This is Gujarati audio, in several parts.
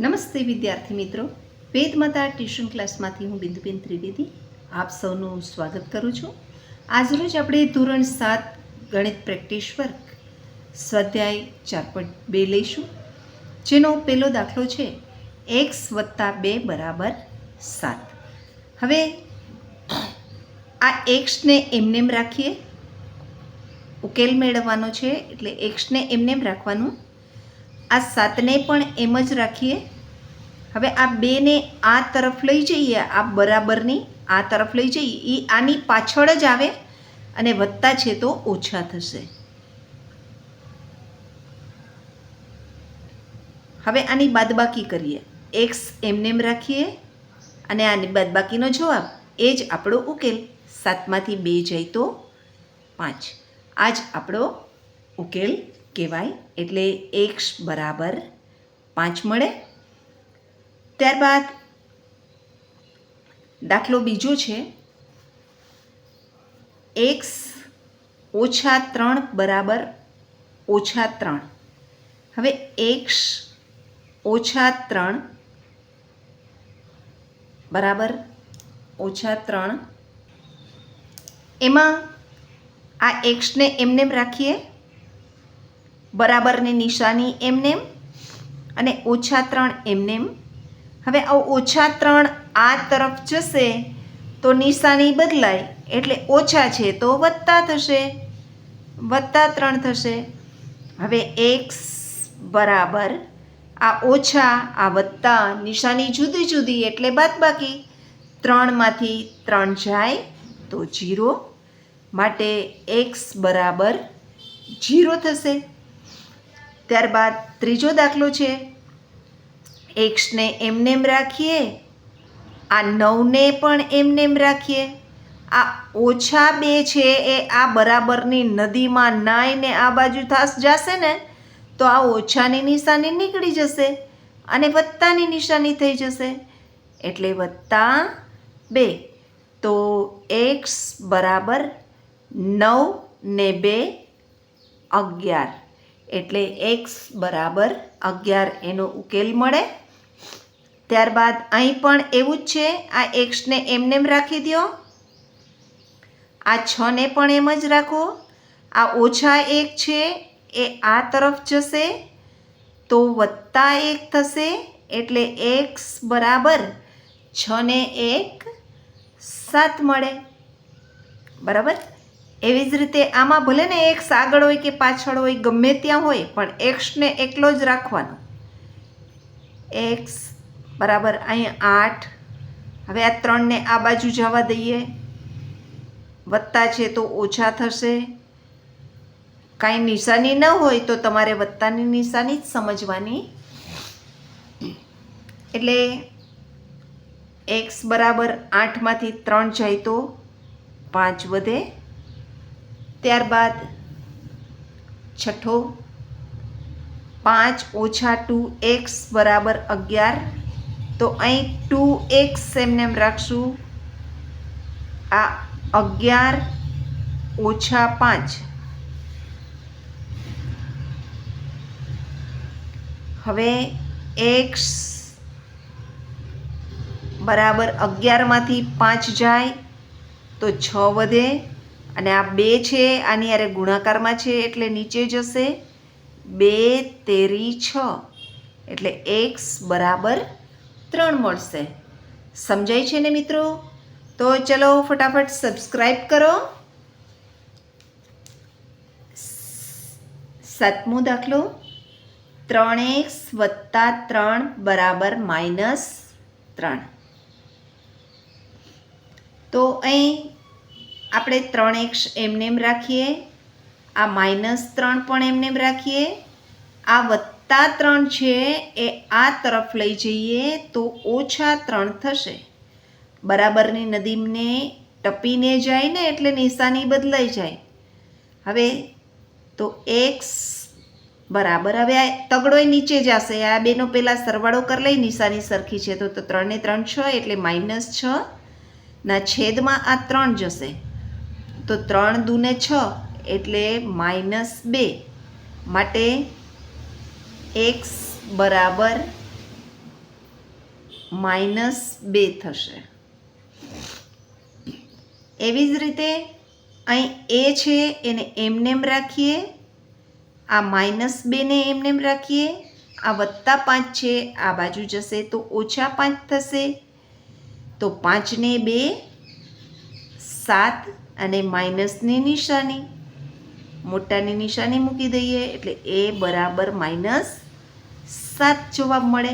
નમસ્તે વિદ્યાર્થી મિત્રો, વેદમાતા ટ્યુશન ક્લાસમાંથી હું બિંદુબેન ત્રિવેદી આપ સૌનું સ્વાગત કરું છું. આજરોજ આપણે ધોરણ 7 ગણિત પ્રેક્ટિસ વર્ક સ્વાધ્યાય 4.2 લઈશું, જેનો પહેલો દાખલો છે x + 2 = 7. હવે આ xને એમનેમ રાખીએ, ઉકેલ મેળવવાનો છે એટલે xને એમનેમ રાખવાનું. આ 7ને પણ એમ જ રાખીએ. હવે આ 2ને આ તરફ લઈ જઈએ, આ બરાબરની આ તરફ લઈ જઈએ, એ આની પાછળ જ આવે અને વત્તા છે તો ઓછા થશે. હવે આની બાદબાકી કરીએ, x એમનેમ રાખીએ અને આની બાદબાકીનો જવાબ એ જ આપણો ઉકેલ. 7માંથી 2 જાય તો 5. આ જ આપણો ઉકેલ કહેવાય. એટલે x = 5 મળે. ત્યારબાદ દાખલો બીજો છે x - 3 = -3. હવે x - 3 =-3, એમાં આ xને એમનેમ રાખીએ, બરાબરની નિશાની એમનેમ અને -3 એમનેમ. હવે આ -3 આ તરફ જશે તો નિશાની બદલાય, એટલે ઓછા છે તો વત્તા થશે, +3 થશે. હવે x બરાબર આ ઓછા આ વત્તા, નિશાની જુદી જુદી એટલે બાદબાકી. 3માંથી 3 જાય તો 0, માટે x બરાબર 0 થશે. ત્યારબાદ ત્રીજો દાખલો છે, xને એમનેમ રાખીએ, આ 9ને પણ એમનેમ રાખીએ. આ -2 છે એ આ બરાબરની નદીમાં નાઈને આ બાજુ જશે ને તો આ ઓછાની નિશાની નીકળી જશે અને વત્તાની નિશાની થઈ જશે, એટલે +2. તો x બરાબર 9 ને 2 11, એટલે x બરાબર 11 એનો ઉકેલ મળે. ત્યારબાદ અહીં પણ એવું જ છે, આ xને એમનેમ રાખી દો, આ 6ને પણ એમ જ રાખો. આ -1 છે એ આ તરફ જશે તો +1 થશે, એટલે x બરાબર 6 ને 1 7 મળે. બરાબર. એવી જ રીતે આમાં ભલે ને x આગળ હોય કે પાછળ હોય, ગમે ત્યાં હોય, પણ xને એકલો જ રાખવાનો. x બરાબર અહીં 8. હવે આ 3ને આ બાજુ જવા દઈએ, વત્તા છે તો ઓછા થશે. કાંઈ નિશાની ન હોય તો તમારે વત્તાની નિશાની જ સમજવાની. એટલે x બરાબર 8માંથી 3 જાય તો 5 વધે. ત્યારબાદ છઠ્ઠો, 5 - 2x બરાબર 11. તો અહીં 2x એમનેમ રાખશું. આ 11 - 5. હવે x બરાબર 11માંથી 5 જાય તો 6 વધે, અને આ 2 છે આની હારે ગુણાકારમાં છે એટલે નીચે જશે. 2 તેરી 6, એટલે x બરાબર 3 મળશે. સમજાય છે ને મિત્રો? તો ચલો ફટાફટ સબસ્ક્રાઈબ કરો. 7મો દાખલો, 3x + 3 = -3. તો અહીં આપણે 3x એમનેમ રાખીએ, આ -3 પણ એમનેમ રાખીએ. આ +3 છે એ આ તરફ લઈ જઈએ તો -3 થશે. બરાબરની નદીને ટપીને જાય ને એટલે નિશાની બદલાઈ જાય. હવે તો x બરાબર, હવે આ તગડોય નીચે જશે. આ બેનો પહેલાં સરવાળો કરી લઈ, નિશાની સરખી છે તો 3 ને 3 6, એટલે -6 ના છેદમાં આ 3 જશે તો 3 × 2 = 6, એટલે -2. માટે x બરાબર -2 થશે. એવી જ રીતે અહીં એ છે એને એમનેમ રાખીએ, આ -2 ને એમનેમ રાખીએ, આ +5 છે આ બાજુ જશે તો -5 થશે. તો 5 ને 2 7 અને માઇનસની નિશાની, મોટાની નિશાની મૂકી દઈએ એટલે એ બરાબર -7 જવાબ મળે.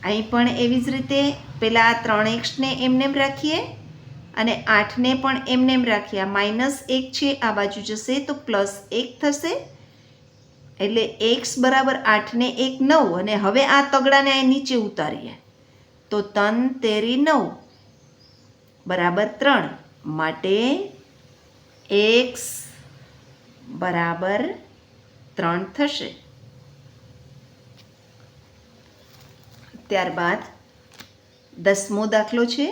અહીં પણ એવી જ રીતે પહેલાં આ 3x ને એમનેમ રાખીએ અને 8 ને પણ એમનેમ રાખીએ. આ -1 છે આ બાજુ જશે તો +1 થશે. એટલે x બરાબર 8 ને 1 9 અને હવે આ તગડાને અહીં નીચે ઉતારીએ તો 3 તેરી 9 બરાબર 3 માટે x બરાબર 3 થશે. ત્યારબાદ 10મો દાખલો છે.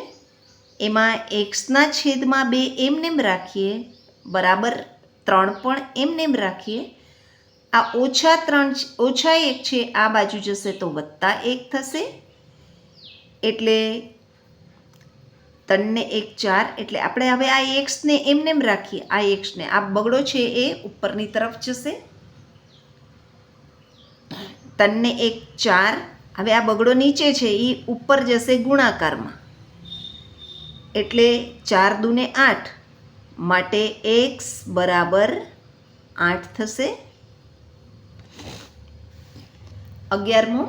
એમાં xના છેદમાં 2 એમનેમ રાખીએ, બરાબર 3 પણ એમનેમ રાખીએ. આ -1 છે આ બાજુ જશે તો +1 થશે. એટલે 3 ને 1 4 એટલે આપણે હવે આ xને એમનેમ રાખીએ. આ xને આ બગડો છે એ ઉપરની તરફ જશે. 3 ને 1 4 હવે આ બગડો નીચે છે એ ઉપર જશે ગુણાકારમાં એટલે 4 દૂને 8 માટે x બરાબર 8 થશે. 11મો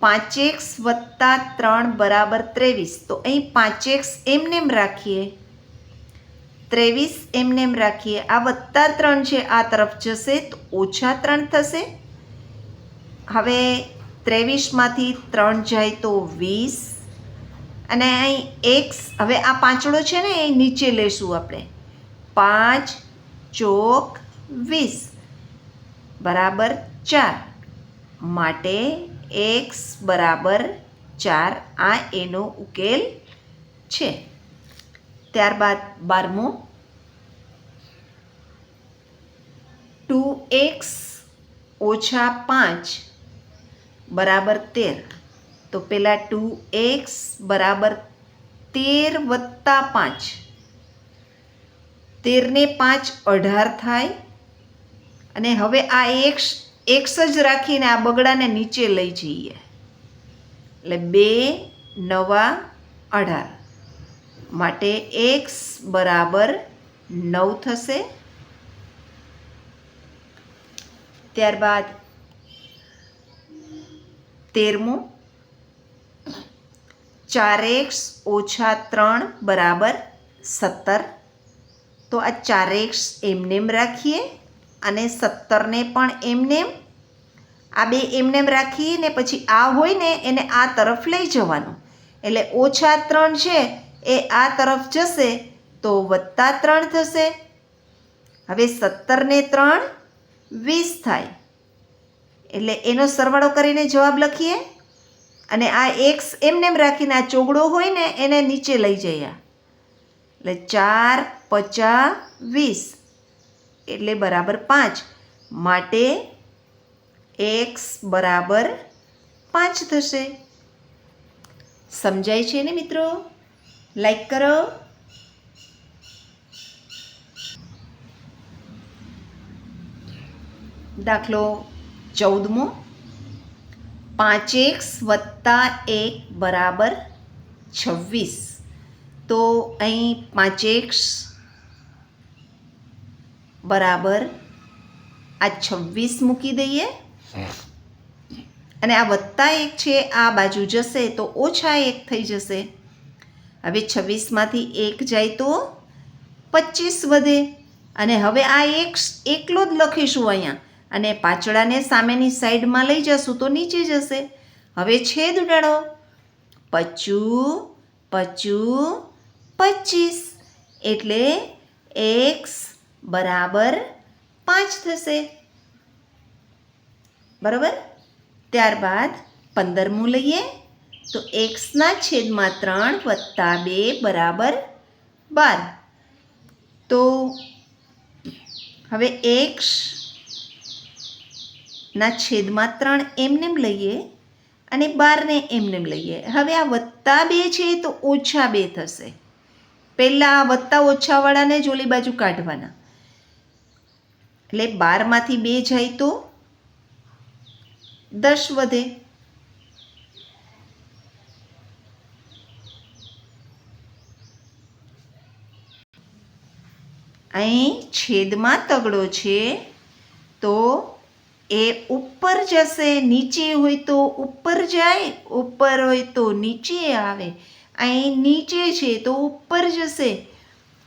5x + 3 બરાબર 23. તો અહીં 5x એમનેમ રાખીએ, 23 એમનેમ રાખીએ. આ +3 છે આ તરફ જશે તો -3 થશે. હવે 23માંથી 3 જાય તો 20 અને અહીં x હવે આ પાંચડો છે ને એ નીચે લેશું આપણે. 5 ચોક 20 બરાબર 4 માટે x બરાબર 4. આ એનો ઉકેલ છે. ત્યારબાદ 12મો 2x - 5 બરાબર 13. તો પહેલાં 2x બરાબર 13 + 5, 13 ને 5 18 થાય. અને હવે આ x જ રાખીને આ બગડાને નીચે લઈ જઈએ એટલે 2 9 18 માટે x બરાબર 9 થશે. ત્યારબાદ 13મો 4x - 3 બરાબર 17. તો આ 4x એમનેમ રાખીએ અને 17ને પણ એમનેમ. આ બે એમનેમ રાખીને પછી આ હોય ને એને આ તરફ લઈ જવાનું એટલે -3 છે એ આ તરફ જશે તો +3 થશે. હવે 17 ને 3 20 થાય એટલે એનો સરવાળો કરીને જવાબ લખીએ અને આ x એમનેમ રાખીને આ ચોગડો હોય ને એને નીચે લઈ જઈએ એટલે 4 × 5 = 20 એટલે બરાબર 5 માટે x બરાબર 5 થશે. સમજાય છે ને મિત્રો? લાઈક કરો. દાખલો 14મો 5x + 1 બરાબર 26. તો અહીં 5x બરાબર આ 26 મૂકી દઈએ અને આ +1 છે આ બાજુ જશે તો -1 થઈ જશે. હવે 26માંથી 1 જાય તો 25 વધે અને હવે આ x એકલો જ લખીશું અહીંયા અને પાછળાને સામેની સાઈડમાં લઈ જશું તો નીચે જશે. હવે છેદ ઉડાડો 25 25 25 એટલે x બરાબર 5 થશે. બરાબર. ત્યારબાદ 15મું લઈએ તો x ના છેદમાં 3 + 2 બરાબર 12. તો હવે x ના છેદમાં 3 એમનેમ લઈએ અને 12ને એમને લઈએ. હવે આ +2 છે તો -2 થશે. પહેલાં આ વત્તા ઓછાવાળાને જ ઓલી બાજુ કાઢવાના. એટલે 12માંથી 2 જાય તો 10 વધે. અહીં છેદમાં તગડો છે તો એ ઉપર જશે, નીચે હોય તો ઉપર જાય, ઉપર હોય તો નીચે આવે. અહીં નીચે છે તો ઉપર જશે.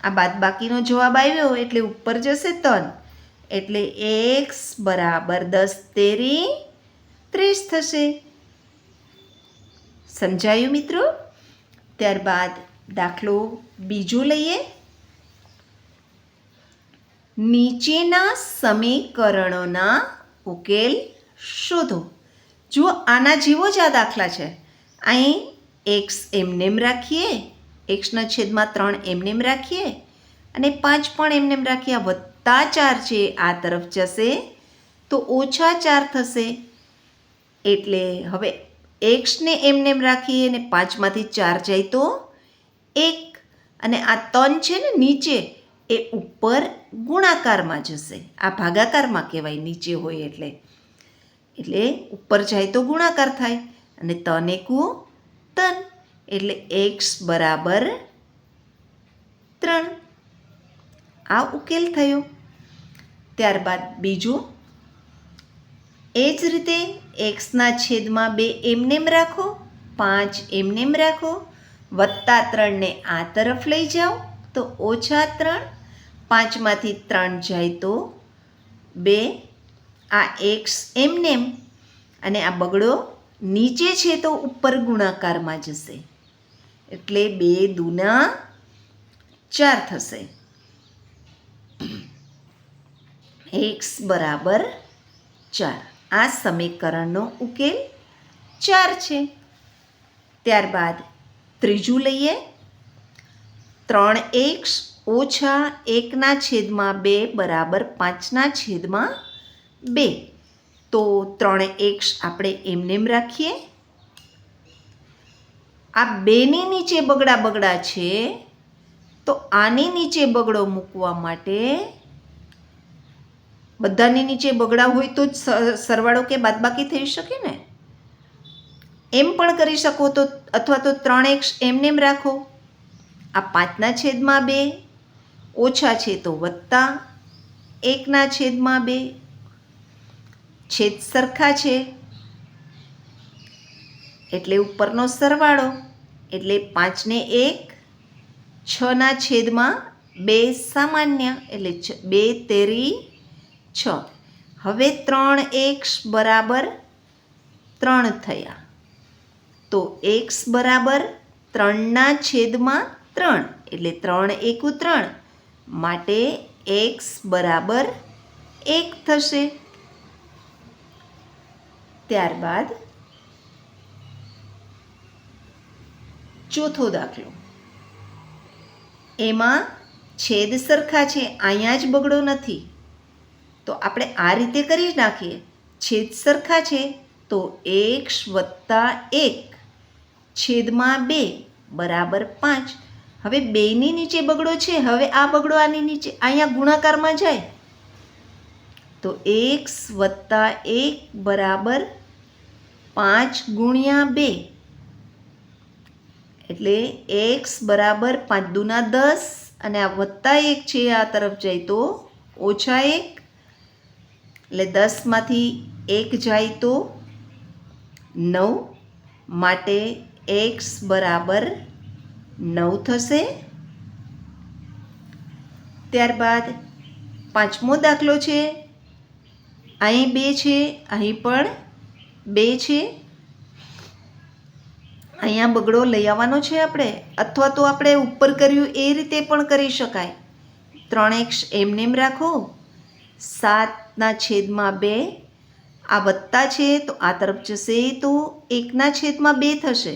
આ બાદબાકીનો જવાબ આવ્યો એટલે ઉપર જશે 3. એટલે x બરાબર 10 તેરી 30 થશે. સમજાયું મિત્રો? ત્યારબાદ દાખલો બીજો લઈએ. નીચેના સમીકરણોના ઉકેલ શોધો. જુઓ, આના જેવો જ આ દાખલા છે. અહીં x એમનેમ રાખીએ, xના છેદમાં 3 એમનેમ રાખીએ અને 5 પણ એમનેમ રાખીએ. આ +4 છે આ તરફ જશે તો -4 થશે. એટલે હવે xને એમનેમ રાખીએ અને 5માંથી 4 જાય તો 1. અને આ 3 છે ને નીચે એ ઉપર ગુણાકારમાં જશે. આ ભાગાકારમાં કહેવાય નીચે હોય એટલે. એટલે ઉપર જાય તો ગુણાકાર થાય અને 3 એકુ 3. એટલે x બરાબર 3. આ ઉકેલ થયો. ત્યારબાદ બીજું, એ જ રીતે xના છેદમાં 2 એમનેમ રાખો, 5 એમનેમ રાખો, +3ને આ તરફ લઈ જાઓ તો -3. 5માંથી 3 જાય તો 2. આ x એમનેમ અને આ બગડો નીચે છે તો ઉપર ગુણાકારમાં જશે. એટલે 2 દૂના 4 થશે. x બરાબર 4. આ સમીકરણનો ઉકેલ 4 છે. ત્યારબાદ ત્રીજું લઈએ. 3x - 1/2 બરાબર 5/2. તો 3x આપણે એમનેમ રાખીએ. આ 2ની નીચે બગડા છે તો આની નીચે બગડો મૂકવા માટે બધાની નીચે બગડા હોય તો જ સરવાળો કે બાદબાકી થઈ શકે ને. એમ પણ કરી શકો તો, અથવા તો 3x એમનેમ રાખો. આ 5/2 ઓછા છે તો વત્તા 1/2. છેદ સરખા છે એટલે ઉપરનો સરવાળો. એટલે 5ને 1, 6/2 સામાન્ય એટલે 2 તેરી 6. હવે 3x બરાબર 3 થયા. તો x બરાબર 3/3 એટલે 3 એકુ 3. માટે x બરાબર 1 થશે. ત્યારબાદ ચોથો દાખલો. એમાં છેદ સરખા છે, અહીંયા જ બગડો નથી તો આપણે આ રીતે કરી નાખીએ. છેદ સરખા છે તો x + 1 છેદમાં 2 બરાબર 5. હવે 2ની નીચે બગડો છે. હવે આ બગડો આની નીચે અહીંયા ગુણાકારમાં જાય તો x + 1 બરાબર 5 × 2. એટલે x બરાબર 5 દૂના 10 અને આ +1 છે આ તરફ જાય તો -1. એટલે 10માંથી 1 જાય તો 9. માટે x બરાબર 9 થશે. ત્યારબાદ પાંચમો દાખલો છે. અહીં 2 છે, અહીં પણ 2 છે. અહીંયા બગડો લઈ આવવાનો છે આપણે, અથવા તો આપણે ઉપર કર્યું એ રીતે પણ કરી શકાય. 3x એમનેમ રાખો. 7/2 આ વત્તા છે તો આ તરફ જશે તો 1/2 થશે.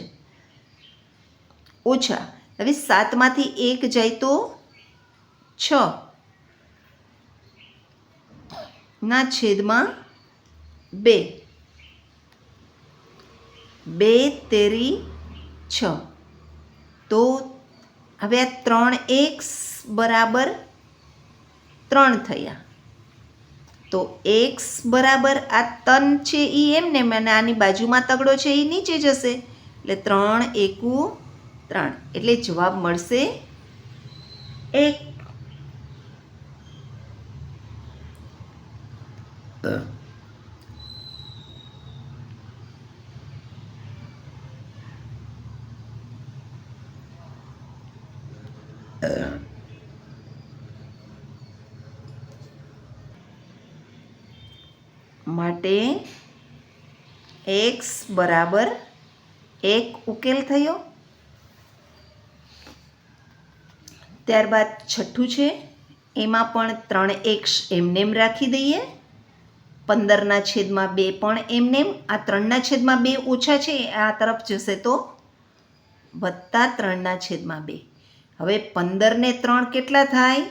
ઓછા. હવે 7માંથી 1 જાય તો 6/2. 2 તેરી 6. તો હવે આ 3x બરાબર 3 થયા. તો x બરાબર આ 3 છે એ એમને અને આની બાજુમાં તગડો છે એ નીચે જશે. એટલે 3 એકુ 3. એટલે જવાબ મળશે 1. માટે x બરાબર 1 ઉકેલ થયો. ત્યારબાદ છઠ્ઠું છે, એમાં પણ 3x એમનેમ રાખી દઈએ. 15/2 પણ એમનેમ. આ 3/2 ઓછા છે આ તરફ જશે તો +3/2. હવે 15 ને 3 કેટલા થાય?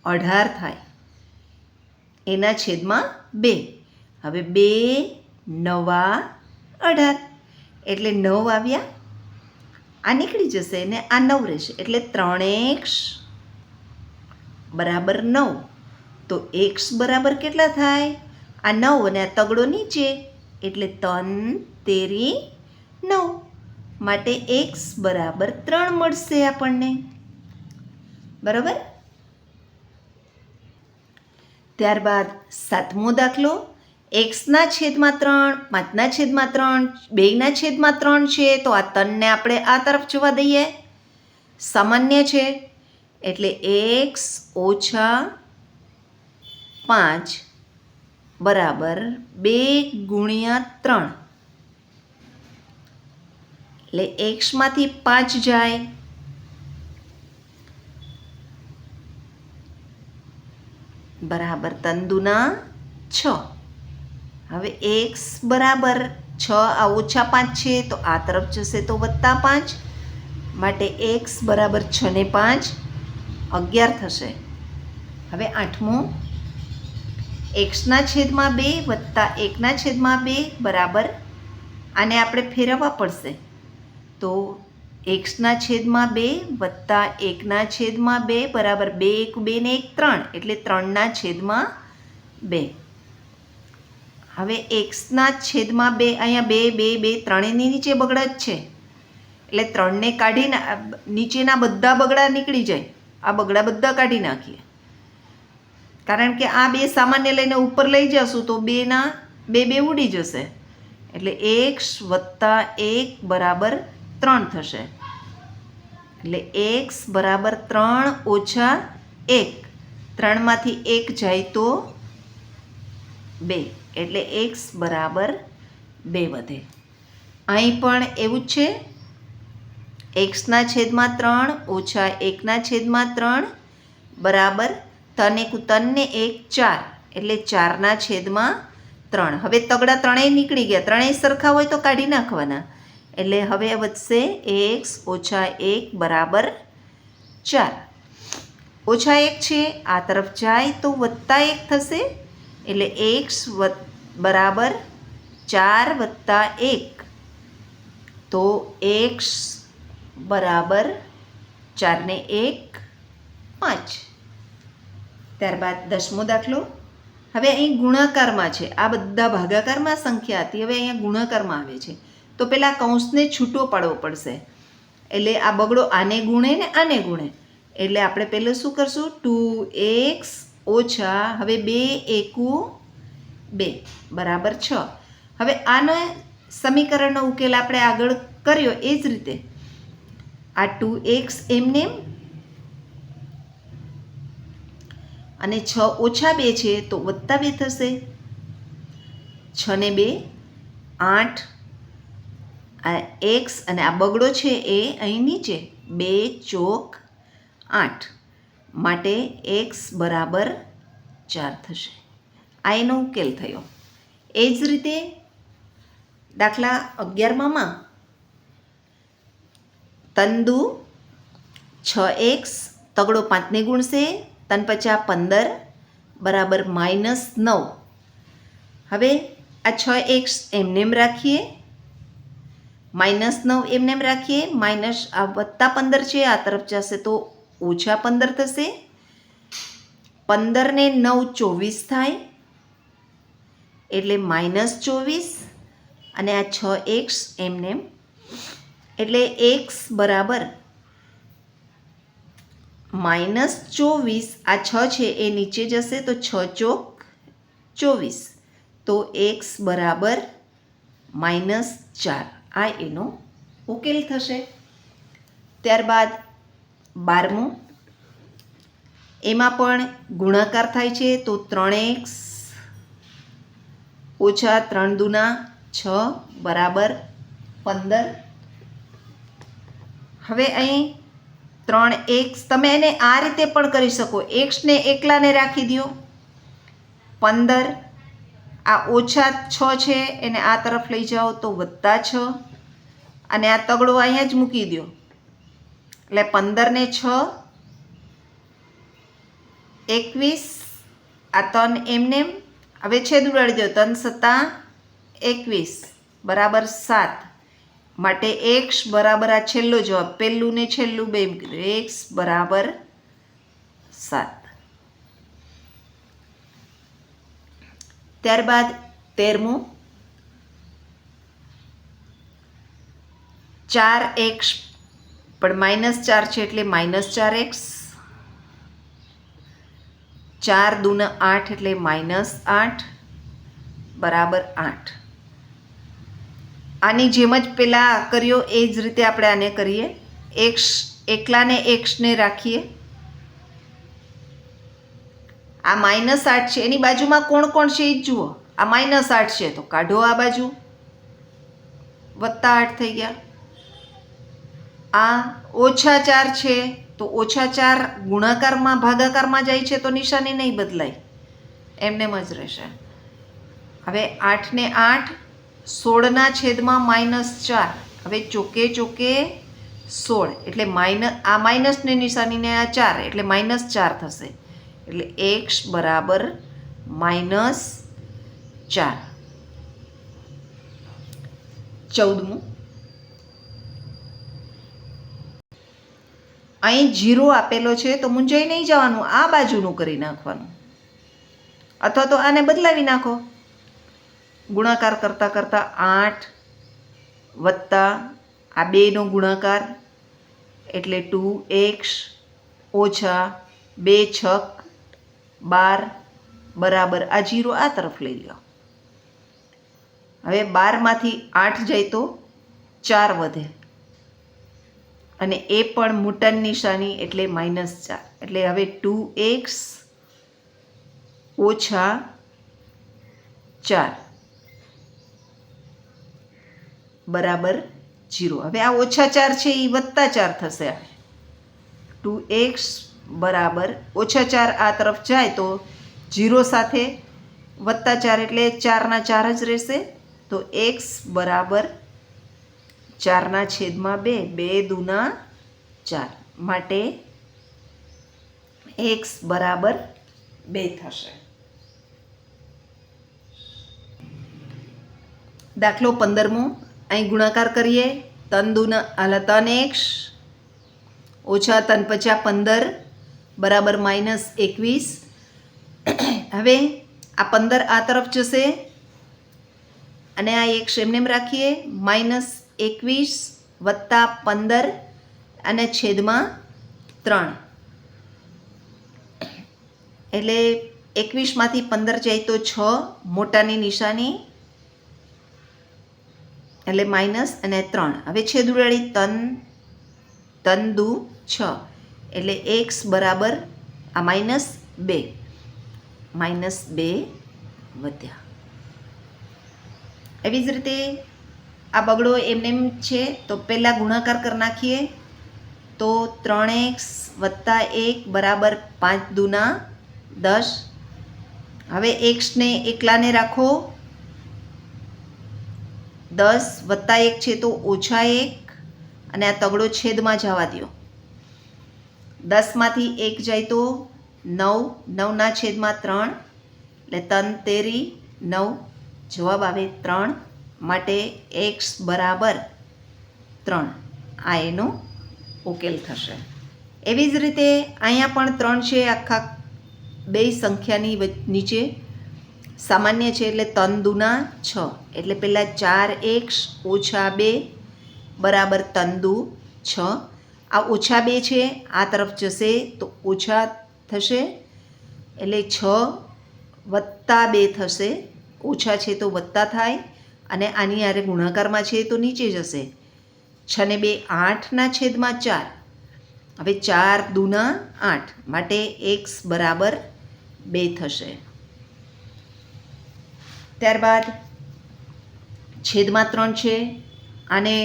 18 થાય. એના છેદમાં 2. હવે 2 9 18. એટલે 9 આવ્યા. આ નીકળી જશે ને આ 9 રહેશે. એટલે 3x બરાબર 9. તો x બરાબર કેટલા થાય? આ 9 અને આ તગડો નીચે એટલે 3 તેરી 9. માટે x બરાબર 3 મળશે આપણને. બરાબર. ત્યારબાદ 7મો દાખલો. x/3, 5/3, 2/3 છે. તો આ 3ને આપણે આ તરફ જવા દઈએ. સામાન્ય છે એટલે x - 5 બરાબર 2 × 3. એટલે x માંથી 5 જાય. બરાબર 3 દુના 6. હવે x બરાબર 6 આ -5 છે તો આ તરફ જશે તો +5. માટે x બરાબર 6 ને 5 11 થશે. હવે 8મો. x/2 + 1/2 બરાબર, આને આપણે ફેરવવા પડશે. તો x/2 + 1/2 બરાબર 2 × 2 ને 1 3. એટલે 3/2. હવે x/2 અહીંયા 2 2 2 ત્રણેયની નીચે બગડા જ છે. એટલે 3ને કાઢી નીચેના બધા બગડા નીકળી જાય. આ બગડા બધા કાઢી નાખીએ. કારણ કે આ 2 સામાન્ય લઈને ઉપર લઈ જશું તો 2 2 ઉડી જશે. એટલે x + 1 બરાબર 3 થશે. એટલે x બરાબર 3 - 1. 3માંથી 1 જાય તો 2. એટલે x બરાબર 2 વધે. અહીં પણ એવું જ છે. x/3 - 1/3 બરાબર 3 × 3 ને 1 4. એટલે 4/3. હવે તગડા ત્રણેય નીકળી ગયા. ત્રણેય સરખા હોય તો કાઢી નાખવાના. એટલે હવે વધશે x - 1 બરાબર 4. -1 છે આ તરફ જાય તો +1 થશે. એટલે x બરાબર 4 + 1. તો x બરાબર 4 ને 1 5. ત્યારબાદ 10મો દાખલો. હવે અહીં ગુણાકારમાં છે. આ બધા ભાગાકારમાં સંખ્યા હતી. હવે અહીંયા ગુણાકારમાં આવે છે. તો પહેલાં કૌંસને છૂટો પાડવો પડશે. એટલે આ બગડો આને ગુણે ને આને ગુણે. એટલે આપણે પહેલાં શું કરશું? 2x - હવે 2 એકુ 2 બરાબર 6. હવે આનો સમીકરણનો ઉકેલ આપણે આગળ કર્યો એ જ રીતે. આ 2x એમનેમ અને 6 - 2 છે તો +2 થશે. 6 ને 2 8. આ x અને આ બગડો છે એ અહીં નીચે 2 ચોક 8. માટે x બરાબર 4 થશે. આ એનો ઉકેલ થયો. એ જ રીતે દાખલા 11માં 3 દુ 6x તગડો 5ને ગુણશે. 3 × 5 = 15 બરાબર -9. હવે આ 6x એમનેમ રાખીએ. -9 એમને એમ રાખીએ, માઇનસ આ +15 છે આ તરફ જશે તો -15 થશે. 15 ને 9 24 થાય એટલે -24 અને આ 6x એમને એમ એટલે x બરાબર -24. આ 6 છે એ નીચે જશે તો 6 ચોક 24 તો x બરાબર -4. આ એનો ઉકેલ થશે. ત્યારબાદ 12મું, એમાં પણ ગુણાકાર થાય છે તો 3x ઓછા 3 દુના 6 બરાબર 15. હવે અહીં 3x તમે એને આ રીતે પણ કરી શકો, એક્સને એકલાને રાખી દો. 15 આ ઓછા 6 છે એને આ તરફ લઈ જાઓ તો +6 અને આ તગડો અહીંયા જ મૂકી દો એટલે 15 ને 6 21. આ 3 એમને એમ. હવે છેદ ઉડાડી દો, 3 સત્તા 21 બરાબર 7. માટે x બરાબર આ છેલ્લો જવાબ, પહેલું ને છેલ્લું બે x બરાબર 7. ત્યારબાદ 13મું, 4x પણ -4 છે એટલે -4x. 4 દુના 8 એટલે -8 બરાબર 8. આની જેમ જ પહેલાં કર્યો એ જ રીતે આપણે આને કરીએ. x એકલાને xને રાખીએ. આ -8 છે એની બાજુમાં કોણ કોણ છે એ જ જુઓ. આ -8 છે તો કાઢો આ બાજુ, +8 થઈ ગયા. આ -4 છે તો -4 ગુણાકારમાં ભાગાકારમાં જાય છે તો નિશાની નહીં બદલાય, એમને જ રહેશે. હવે 8 ને 8 16ના છેદમાં -4. હવે ચોકે ચોકે 16 એટલે આ માઇનસની નિશાનીને આ 4 એટલે -4 થશે એટલે x બરાબર -4. 14મું, અહીં 0 આપેલો છે તો મૂંઝાઈ નહીં જવાનું, આ બાજુનું કરી નાખવાનું અથવા તો આને બદલાવી નાખો. ગુણાકાર કરતાં કરતાં 8 વત્તા આ 2નો ગુણાકાર એટલે 2x ઓછા 2 છક 12 બરાબર આ 0 આ તરફ લઈ લો. હવે 12માંથી 8 જાય તો 4 વધે અને એ પણ મોટાની નિશાની એટલે -4 એટલે હવે 2x ઓછા 4 બરાબર 0. હવે આ -4 છે એ +4 થશે. 2x બરાબર -4 આ તરફ જાય તો 0 સાથે +4 એટલે 4ના 4 જ રહેશે તો x બરાબર 4/2, 2 દુના 4 માટે x બરાબર 2 થશે. દાખલો 15મો, અહીં ગુણાકાર કરીએ. 3x ઓછા 3 × 5 15 બરાબર -21. હવે આ 15 આ તરફ જશે અને આ x એમને એમ રાખીએ. -21 વત્તા 15 અને છેદમાં 3 એટલે 21માંથી 15 જાય તો 6 મોટાની નિશાની એટલે માઇનસ અને 3. હવે છેદ ઉડાડી 3 દુ 6 એટલે x બરાબર આ -2 વધ્યા. એવી જ રીતે આ બગડો એમને એમ છે તો પહેલાં ગુણાકાર કરી નાખીએ તો 3x વત્તા 1 બરાબર 5 દુના 10. હવે xને એકલાને રાખો. 10 વત્તા 1 છે તો ઓછા 1 અને આ તગડો છેદમાં જવા દો. 10માંથી 1 જાય તો 9, 9ના છેદમાં 3 એટલે 3 તેરી 9 જવાબ આવે 3 માટે x બરાબર 3 આ એનો ઉકેલ થશે. એવી જ રીતે અહીંયા પણ 3 છે, આખા બે સંખ્યાની નીચે સામાન્ય છે એટલે 3 દૂના 6 એટલે પહેલાં 4x ઓછા 2 બરાબર 3 દૂ 6. આ ઓછા 2 છે, આ તરફ જશે તો ઓછા થશે એટલે 6 વત્તા 2 થશે. ઓછા છે તો વત્તા થાય અને આની હારે ગુણાકારમાં છે તો નીચે જશે. 6 ને 2 8 ના છેદમાં 4. હવે 4 દૂના 8 માટે x બરાબર 2 થશે. ત્યારબાદ છેદમાં 3 છે, આને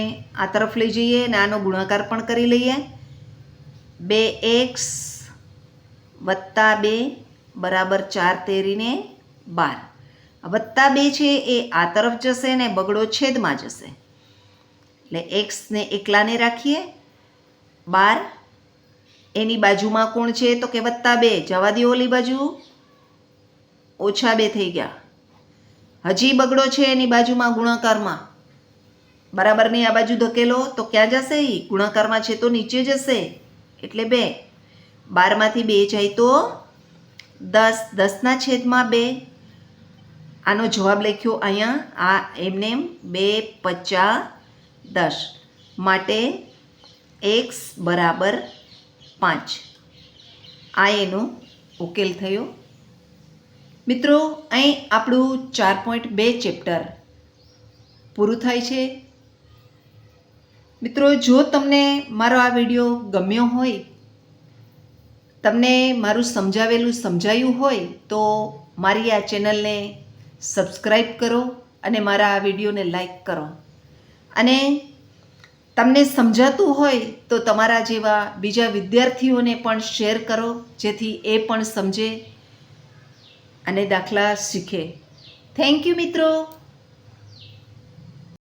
આ તરફ લઈ જઈએ અને આનો ગુણાકાર પણ કરી લઈએ. 2x વત્તા 2 બરાબર 4 તેરીને 12. વત્તા 2 છે એ આ તરફ જશે ને બગડો છેદમાં જશે એટલે એક્સને એકલાને રાખીએ. 12 એની બાજુમાં કોણ છે તો કે વત્તા 2, જવા દો ઓલી બાજુ, ઓછા 2 થઈ ગયા. હજી બગડો છે એની બાજુમાં ગુણાકારમાં, બરાબરની આ બાજુ ધકેલો તો ક્યાં જશે? એ ગુણાકારમાં છે તો નીચે જશે એટલે 2. 12માંથી 2 જાય તો 10. 10 ના છેદમાં 2. આનો જવાબ લખ્યો અહીંયા આ એમને 2 50 10 માટે x બરાબર 5. આ એનો ઉકેલ થયો. મિત્રો, અહીં આપણું 4.2 ચેપ્ટર પૂરું થાય છે. મિત્રો, જો તમને મારો આ વિડીયો ગમ્યો હોય, તમને મારું સમજાવેલું સમજાયું હોય તો મારી આ ચેનલને સબસ્ક્રાઈબ કરો અને મારા આ વિડીયોને લાઈક કરો. અને તમને સમજાતું હોય તો તમારા જેવા બીજા વિદ્યાર્થીઓને પણ શેર કરો, જેથી એ પણ સમજે અને દાખલા શીખે. થેન્ક યુ મિત્રો.